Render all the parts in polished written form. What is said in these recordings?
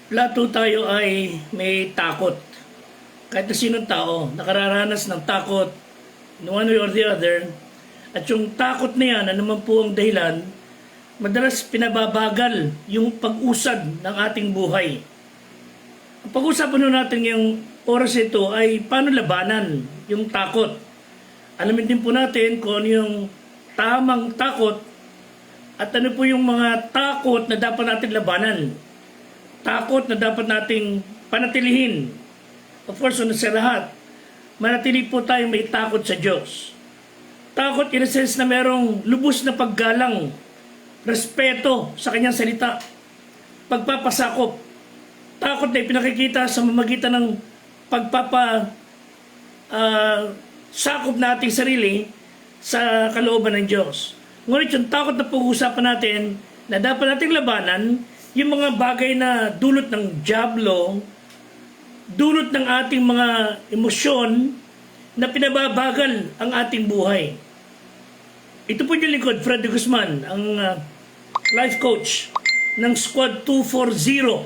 Lahat po tayo ay may takot. Kahit na sinong tao, nakararanas ng takot in one way or the other. At yung takot na yan, ano man po ang dahilan, madalas pinababagal yung pag-usad ng ating buhay. Ang pag-usapan natin ngayong oras ito ay paano labanan yung takot. Alamin din po natin kung ano yung tamang takot at ano po yung mga takot na dapat natin labanan. Takot na dapat nating panatilihin. Of course, una sa lahat, manatili po tayong may takot sa Diyos. Takot in a sense na merong lubos na paggalang, respeto sa kanyang salita, pagpapasakop. Takot na ipinakikita sa mamagitan ng sakop na ating sarili sa kalooban ng Diyos. Ngunit yung takot na pag-uusapan natin na dapat nating labanan, yung mga bagay na dulot ng dyablo, dulot ng ating mga emosyon na pinababagal ang ating buhay. Ito po yung lingkod, Freddy Guzman, ang life coach ng Squad 240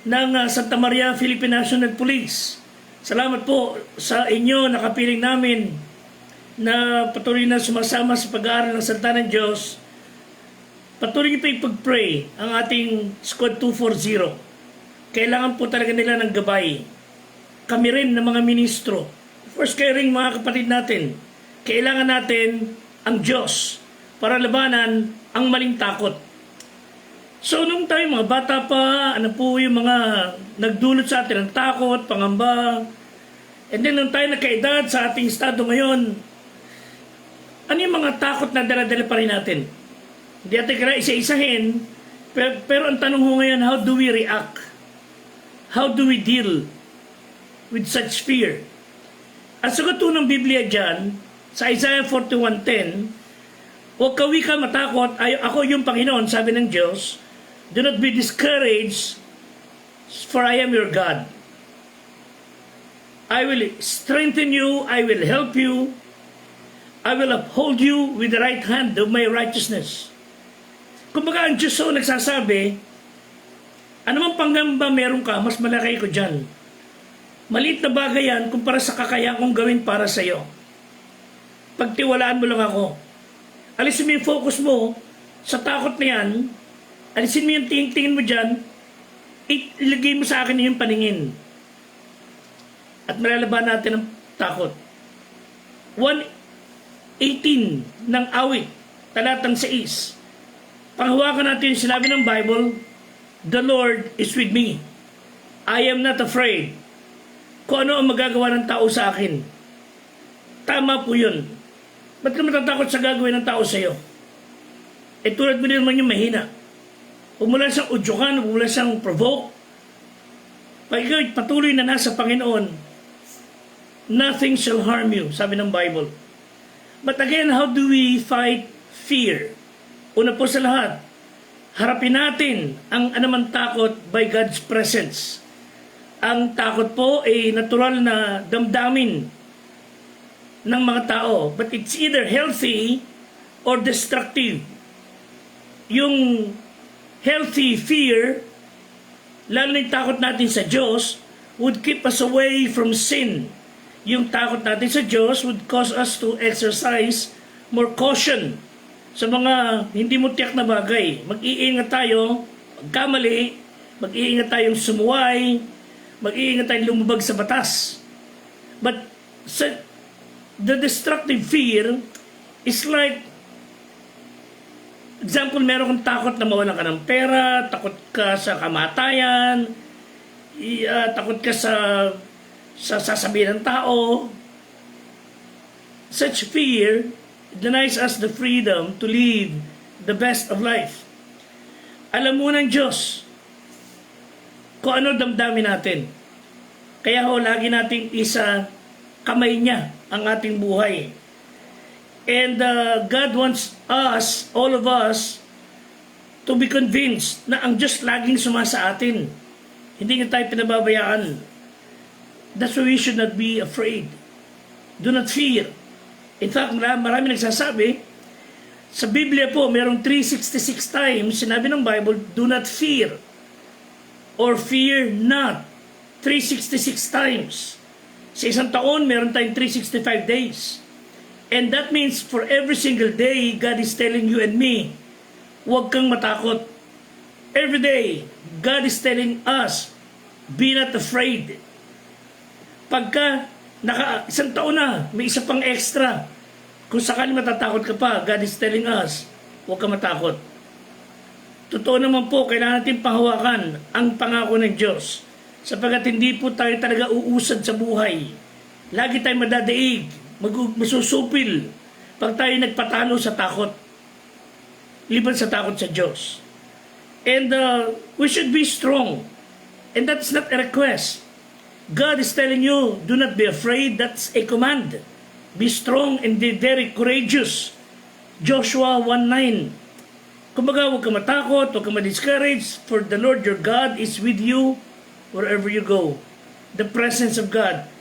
ng Santa Maria Philippine National Police. Salamat po sa inyo, nakapiling namin na patuloy na sumasama sa pag-aaral ng salita ng Diyos. Patuloy niyo pa ipag-pray ang ating Squad 240. Kailangan po talaga nila ng gabay. Kami rin ng mga ministro. First, kayo rin mga kapatid natin. Kailangan natin ang Diyos para labanan ang maling takot. So, nung tayo mga bata pa, ano po yung mga nagdulot sa atin ng takot, pangamba. And then, nung tayo nagkaedad sa ating estado ngayon, ano yung mga takot na dala-dala pa rin natin? Hindi natin kaya isa-isahin, pero ang tanong ko ngayon, how do we react? How do we deal with such fear? Ang sagot ng Biblia dyan, sa Isaiah 41:10, huwag ka matakot, ako yung Panginoon, sabi ng Diyos, do not be discouraged, for I am your God. I will strengthen you, I will help you, I will uphold you with the right hand of my righteousness. Kumbaga ang Diyos so nagsasabi, anumang panggamba meron ka, mas malaki ko dyan. Maliit na bagay yan kumpara sa kakaya kong gawin para sa iyo. Pagtiwalaan mo lang ako. Alisin mo yung focus mo sa takot na yan, alisin mo yung tingin mo dyan, ilagay mo sa akin yung paningin. At malalaban natin ang takot. 1:18 ng awit, talatang 6. Panghawakan natin yung sinabi ng Bible, the Lord is with me. I am not afraid. Kung ano ang magagawa ng tao sa akin. Tama po yun. Ba't ka matatakot sa gagawin ng tao sa iyo? Eh tulad mo din naman yung mahina. Huwag mo lang siyang udyukan, huwag mo lang siyang provoke. Pag ikaw patuloy na nasa Panginoon, nothing shall harm you, sabi ng Bible. But again, how do we fight fear? Una po sa lahat, harapin natin ang anumang takot by God's presence. Ang takot po ay natural na damdamin ng mga tao, but it's either healthy or destructive. Yung healthy fear, lalo na yung takot natin sa Diyos, would keep us away from sin. Yung takot natin sa Diyos would cause us to exercise more caution sa mga hindi mo tiyak na bagay. Mag-iingat tayo, magkamali, mag-iingat tayong sumuway, mag-iingat tayong lumabag sa batas. But the destructive fear is like, example, meron kang takot na mawalan ka ng pera, takot ka sa kamatayan, takot ka sa sasabihin ng tao. Such fear denies us the freedom to live the best of life. Alam mo ng Diyos kung ano damdamin natin. Kaya lagi nating isa kamay niya ang ating buhay. And God wants us, all of us, to be convinced na ang Diyos laging sumasa atin. Hindi niya tayo pinababayaan. That's why we should not be afraid. Do not fear. In fact, marami nagsasabi, sa Biblia po, merong 366 times sinabi ng Bible, do not fear. or fear not. 366 times. Sa isang taon, meron tayong 365 days. And that means for every single day, God is telling you and me, huwag kang matakot. Every day, God is telling us, be not afraid. Pagka isang taon na, may isa pang extra. Kung sakali matatakot ka pa, God is telling us, huwag kang matakot. Totoo naman po, kailangan natin panghawakan ang pangako ng Diyos. Sapagkat hindi po tayo talaga uusad sa buhay. Lagi tayo madadaig, masusupil pag tayo nagpatalo sa takot. Liban sa takot sa Diyos. And we should be strong. And that's not a request. God is telling you, do not be afraid. That's a command. Be strong and be very courageous. Joshua 1:9. Kumbaga, huwag ka matakot, huwag ka ma-discourage, for the Lord your God is with you wherever you go. The presence of God.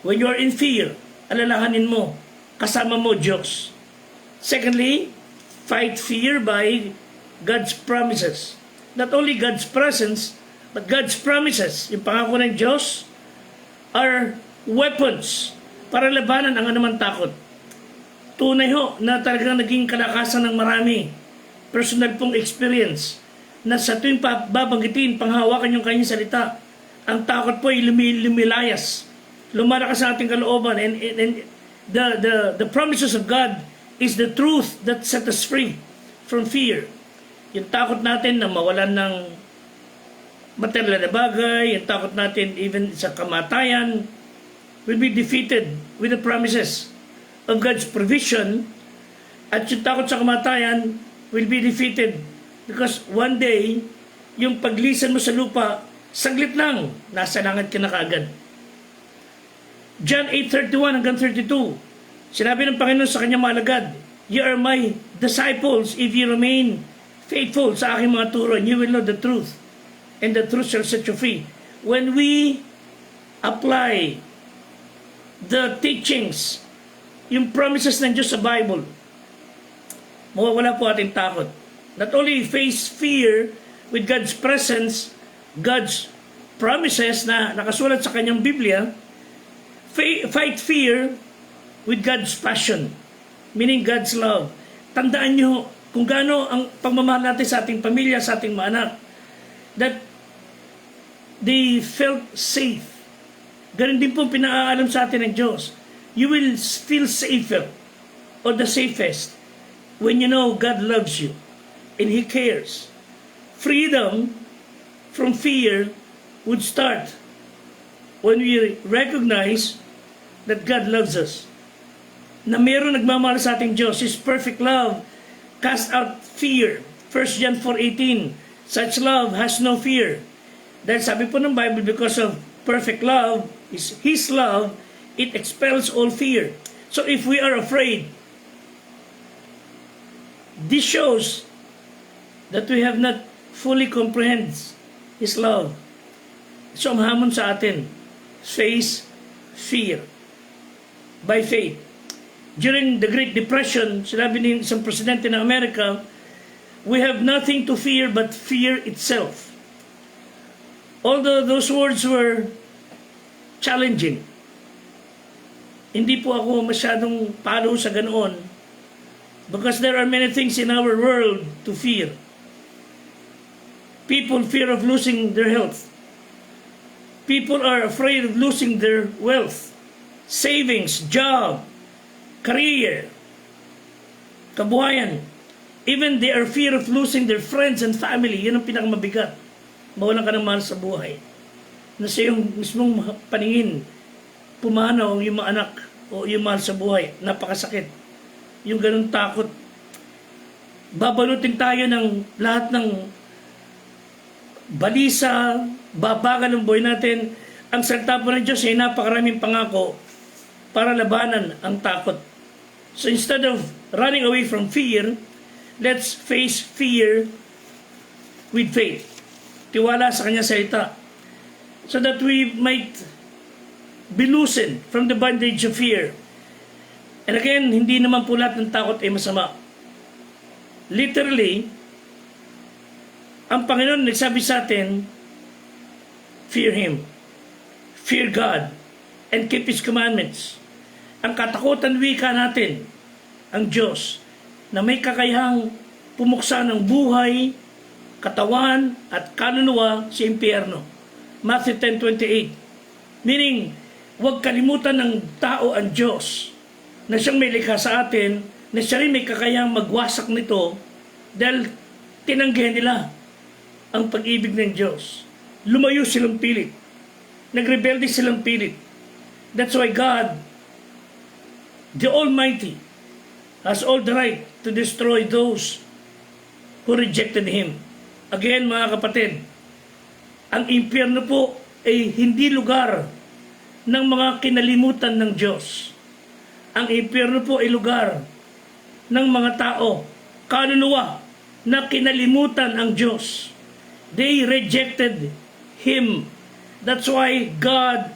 When you are in fear, alalahanin mo, kasama mo Diyos. Secondly, fight fear by God's promises. Not only God's presence, but God's promises. Yung pangako ng Diyos are weapons para labanan ang anumang takot. Tunay ho na talagang naging kalakasan ng marami. Personal pong experience na sa tuwing babanggitin, panghawakan yung kanyang salita, ang takot po ay lumilayas. Lumalakas sa ating kalooban, and the promises of God is the truth that set us free from fear. Yung takot natin na mawalan ng material na bagay, yung takot natin even sa kamatayan, will be defeated with the promises of God's provision. At yung takot sa kamatayan will be defeated because one day, yung paglisan mo sa lupa, saglit lang, nasa langit ka na kaagad. John 8:31 hanggang 32, sinabi ng Panginoon sa kanyang mga alagad, "You are my disciples if you remain faithful sa aking mga turo, and you will know the truth, and the truth shall set you free." When we apply the teachings, yung promises ng Diyos sa Bible, mawawala po ating takot. Not only face fear with God's presence, God's promises na nakasulat sa kanyang Biblia, fight fear with God's passion, meaning God's love. Tandaan nyo kung gaano ang pagmamahal natin sa ating pamilya, sa ating mga anak, that they felt safe. Ganun din po pinaalam sa atin ng Diyos. You will feel safer or the safest when you know God loves you and He cares. Freedom from fear would start when we recognize that God loves us. Na mayroon nagmamahal sa ating Diyos. His perfect love cast out fear. 1 John 4:18, such love has no fear. Dahil sabi po ng Bible, because of perfect love, His love, it expels all fear. So if we are afraid, this shows that we have not fully comprehend His love. So ang hamon sa atin, face fear by faith. During the Great Depression, sinabi ng isang presidente ng Amerika, we have nothing to fear but fear itself. Although those words were challenging, hindi po ako masyadong palo sa ganoon, because there are many things in our world to fear. People fear of losing their health. People are afraid of losing their wealth, savings, job, career, kabuhayan. Even they are fear of losing their friends and family. Yun ang pinakamabigat. Mawalan ka ng mahal sa buhay. Na sa iyong mismong paningin, pumanaw yung mga anak o yung mahal sa buhay. Napakasakit. Yung ganun takot. Babalutin tayo ng lahat ng balisa, babagal ng buhay natin. Ang salita po ng Diyos ay napakaraming pangako para labanan ang takot. So instead of running away from fear, let's face fear with faith. Tiwala sa kanya salita. So that we might be loosened from the bondage of fear. And again, hindi naman po lahat ng takot ay masama. Literally, ang Panginoon nagsabi sa atin fear Him, fear God, and keep His commandments. Ang katakutan wika natin, ang Diyos, na may kakayahang pumuksa ng buhay, katawan, at kaluluwa sa impyerno. Matthew 10:28. Meaning, huwag kalimutan ng tao ang Diyos na siyang may likha sa atin, na siya rin may kakayahang magwasak nito dahil tinanggihan nila ang pag-ibig ng Diyos. Lumayo silang pilit. Nagrebelde silang pilit. That's why God, the Almighty, has all the right to destroy those who rejected Him. Again, mga kapatid, ang impyerno po ay hindi lugar ng mga kinalimutan ng Diyos. Ang impyerno po ay lugar ng mga tao, kaluluwa, na kinalimutan ang Diyos. They rejected Him. That's why God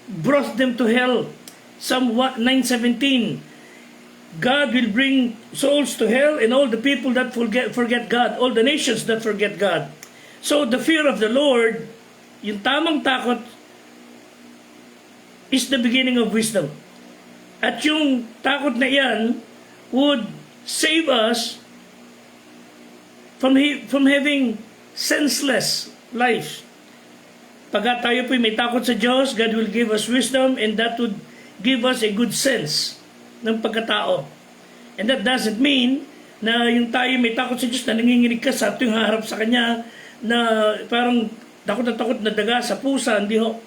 brought them to hell. Psalm 9:17. God will bring souls to hell and all the people that forget God, all the nations that forget God. So the fear of the Lord, yung tamang takot, is the beginning of wisdom. At yung takot na yan would save us from having senseless life. Pagka tayo po may takot sa Diyos, God will give us wisdom, and that would give us a good sense ng pagkatao. And that doesn't mean na yung tayo may takot sa Diyos na nanginginig ka sa tuwing haharap sa Kanya, na parang takot na daga sa pusa, hindi ho.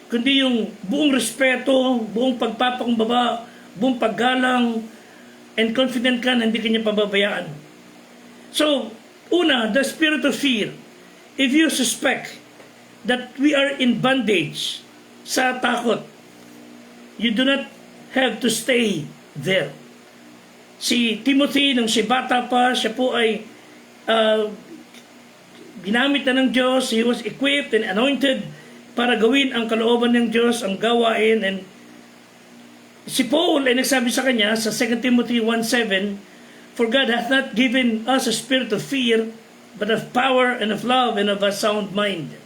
Kundi yung buong respeto, buong pagpapakumbaba, buong paggalang, and confident ka na hindi Kanya pababayaan. So, una, the spirit of fear. If you suspect that we are in bondage sa takot, you do not have to stay there. Si Timothy, nung si bata pa, siya po ay ginamit na ng Diyos. He was equipped and anointed para gawin ang kalooban ng Diyos, ang gawain. And si Paul ay nagsabi sa kanya sa 2 Timothy 1:7, "For God hath not given us a spirit of fear, but of power and of love and of a sound mind."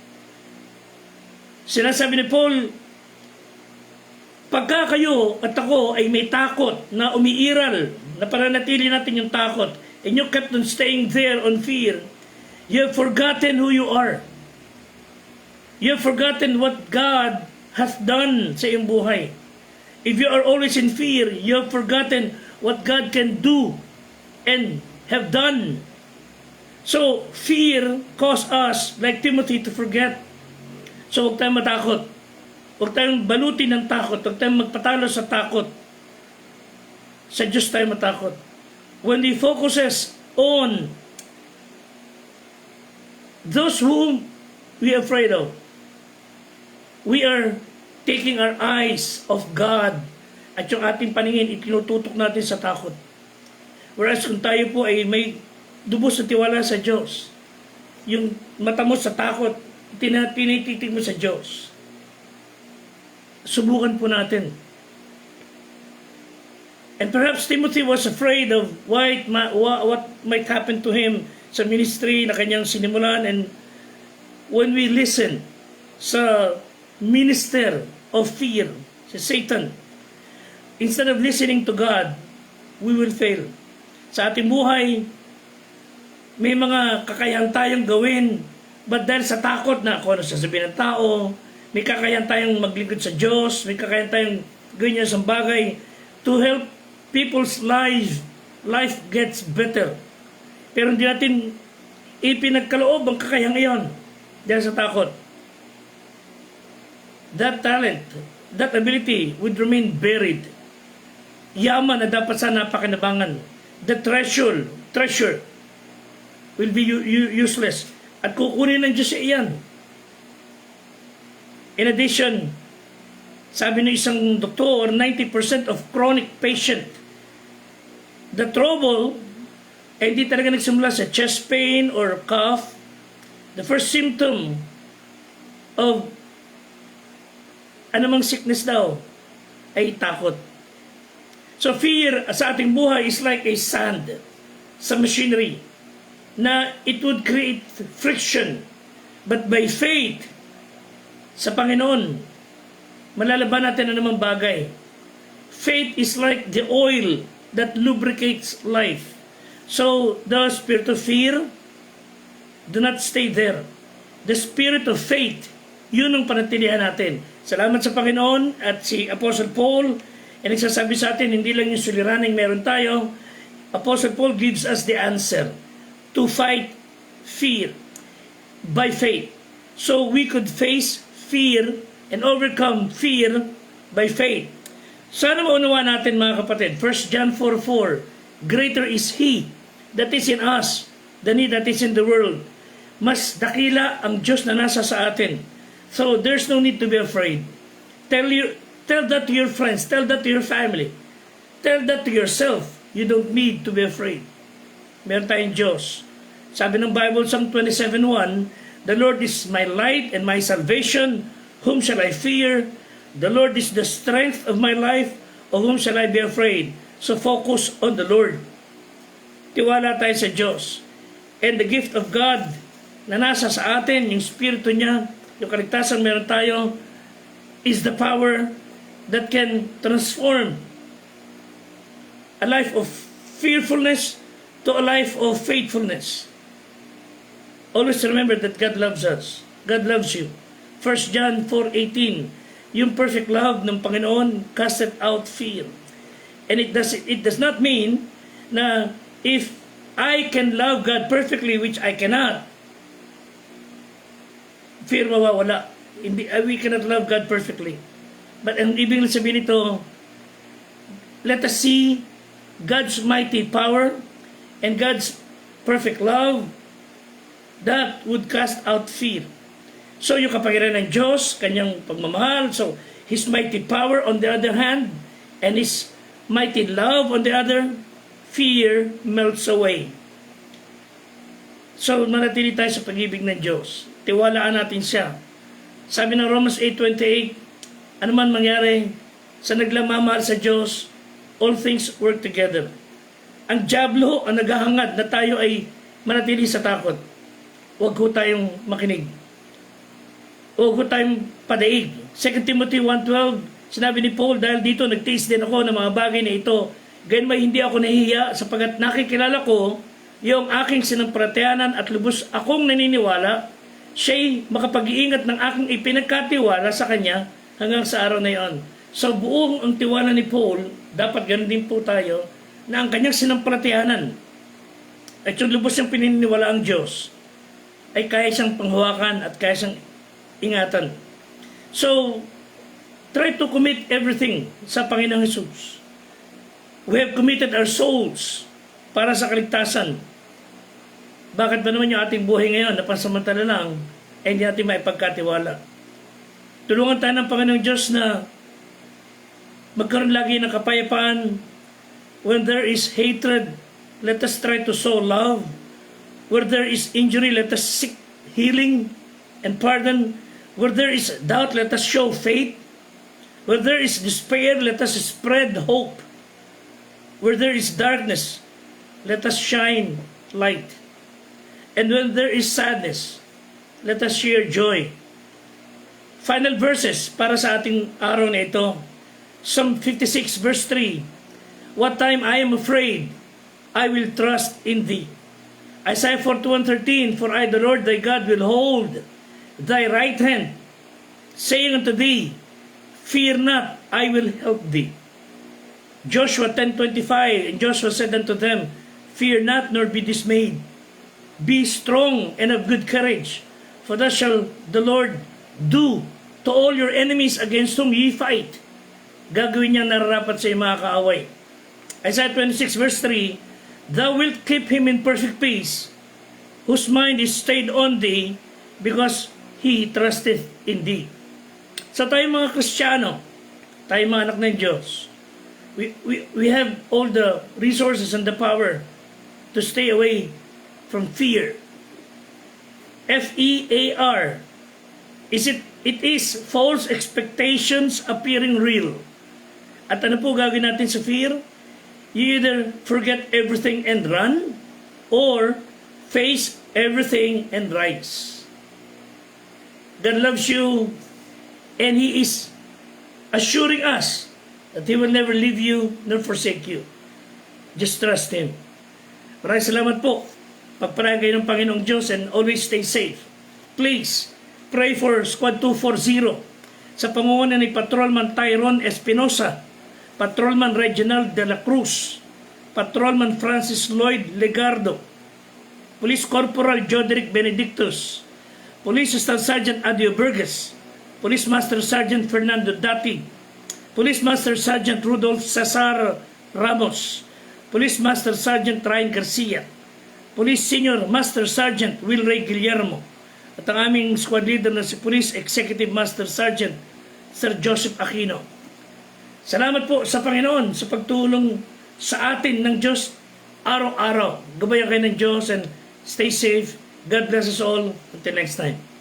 Sinasabi ni Paul, pagka kayo at ako ay may takot na umiiral, na pananatili natin yung takot, and you kept on staying there on fear, you have forgotten who you are. You have forgotten what God hath done sa iyong buhay. If you are always in fear, you have forgotten what God can do and have done. So, fear caused us, like Timothy, to forget. So, huwag tayong matakot. Huwag tayong balutin ng takot. Huwag tayong magpatalo sa takot. Sa Diyos tayo matakot. When we focuses on those whom we are afraid of, we are taking our eyes off God, at yung ating paningin itinututok natin sa takot. Whereas kung tayo po ay may lubos na tiwala sa Diyos, yung mata mo sa takot, tinititig mo sa Diyos. Subukan po natin. And perhaps Timothy was afraid of what might happen to him sa ministry na kanyang sinimulan. And when we listen sa minister of fear, si Satan, instead of listening to God, we will fail. Sa ating buhay, may mga kakayahan tayong gawin, but dahil sa takot na kung ano sasabihin ng tao, may kakayahan tayong maglingkod sa Diyos, may kakayahan tayong gawin niya sa bagay to help people's life gets better. Pero hindi natin ipinagkaloob ang kakayahang iyon dahil sa takot. That talent, that ability would remain buried. Yaman na dapat sa napakinabangan. The treasure will be useless. At kukunin ng Diyos iyan. In addition, sabi ng isang doktor, 90% of chronic patient, the trouble, hindi talaga nagsimula sa chest pain or cough. The first symptom of anumang sickness daw ay takot. So fear sa ating buhay is like a sand sa machinery, na it would create friction. But by faith, sa Panginoon, malalaban natin ang namang bagay. Faith is like the oil that lubricates life. So, the spirit of fear, do not stay there. The spirit of faith, yun ang panatilihan natin. Salamat sa Panginoon at si Apostle Paul, ay nagsasabi sa atin, hindi lang yung suliraning meron tayo. Apostle Paul gives us the answer to fight fear by faith. So we could face fear and overcome fear by faith. Sana maunawa natin mga kapatid. 1 John 4:4, greater is He that is in us than he that is in the world. Mas dakila ang Diyos na nasa sa atin. So there's no need to be afraid. Tell that to your friends, tell that to your family, tell that to yourself. You don't need to be afraid. Meron tayong Diyos. Sabi ng Bible, Psalm 27:1, the Lord is my light and my salvation. Whom shall I fear? The Lord is the strength of my life. Of whom shall I be afraid? So focus on the Lord. Tiwala tayo sa Diyos. And the gift of God na nasa sa atin, yung Espiritu niya, yung kaligtasan meron tayo, is the power that can transform a life of fearfulness to a life of faithfulness. Always remember that God loves us. God loves you. 1 John 4:18, yung perfect love ng Panginoon casted out fear. And it does not mean na if I can love God perfectly, which I cannot, fear mawawala. We cannot love God perfectly. But ang ibig sabihin nito, let us see God's mighty power and God's perfect love that would cast out fear. So yung kapangyarihan ng Diyos, kanyang pagmamahal, so His mighty power on the other hand, and His mighty love on the other, fear melts away. So manatili tayo sa pag-ibig ng Diyos. Tiwalaan natin siya. Sabi ng Romans 8:28, ano man mangyari sa naglamamahal sa Diyos, all things work together. Ang diablo ang naghahangad na tayo ay manatili sa takot. Huwag ho tayong makinig. Huwag ho tayong padaig. 2 Timothy 1:12, sinabi ni Paul, dahil dito nagtiis din ako ng mga bagay na ito, gayon may hindi ako nahihiya sapagat nakikilala ko yung aking sinampalatayanan at lubos akong naniniwala, siya'y makapag-iingat ng aking ipinagkatiwala sa kanya hanggang sa araw na iyon. So buong ang tiwala ni Paul, dapat ganun din po tayo, na ang kanyang sinampalatayanan at yung lubos niyang pininiwala ang Diyos ay kaya siyang panghawakan at kaya siyang ingatan. So, try to commit everything sa Panginoong Jesus. We have committed our souls para sa kaligtasan. Bakit ba naman yung ating buhay ngayon na pansamantala lang ay hindi natin maipagkatiwala? Tulungan tayo ng Panginoong Diyos na magkaroon lagi ng kapayapaan. When there is hatred, let us try to sow love. Where there is injury, let us seek healing and pardon. Where there is doubt, let us show faith. Where there is despair, let us spread hope. Where there is darkness, let us shine light. And when there is sadness, let us share joy. Final verses para sa ating araw na ito. Psalm 56 verse 3. What time I am afraid, I will trust in thee. Isaiah 41:13, for I, the Lord thy God, will hold thy right hand, saying unto thee, fear not, I will help thee. Joshua 10:25, and Joshua said unto them, fear not, nor be dismayed. Be strong and of good courage, for thus shall the Lord do to all your enemies against whom ye fight. Gagawin niyang nararapat sa iyong mga kaaway. Isaiah 26 verse 3, thou wilt keep him in perfect peace, whose mind is stayed on thee, because he trusteth in thee. So tayo mga Kristiyano, tayo mga anak ng Diyos, we have all the resources and the power to stay away from fear. F-E-A-R. It is false expectations appearing real. At ano po gagawin natin sa fear? You either forget everything and run, or face everything and rise. God loves you. And He is assuring us that He will never leave you nor forsake you. Just trust Him. Maraming salamat po. Pagpalain kayo ng Panginoong Diyos and always stay safe. Please, pray for Squad 240 sa pangunguna ni Patrolman Tyrone Espinosa, Patrolman Reginald de la Cruz, Patrolman Francis Lloyd Legardo, Police Corporal Joderick Benedictus, Police Staff Sergeant Adio Burgess, Police Master Sergeant Fernando Dati, Police Master Sergeant Rudolph Cesar Ramos, Police Master Sergeant Ryan Garcia, Police Senior Master Sergeant Wilray Guillermo, at ang aming squad leader na si Police Executive Master Sergeant Sir Joseph Aquino. Salamat po sa Panginoon sa pagtulong sa atin ng Diyos araw-araw. Gabayan kayo ng Diyos and stay safe. God bless us all. Until next time.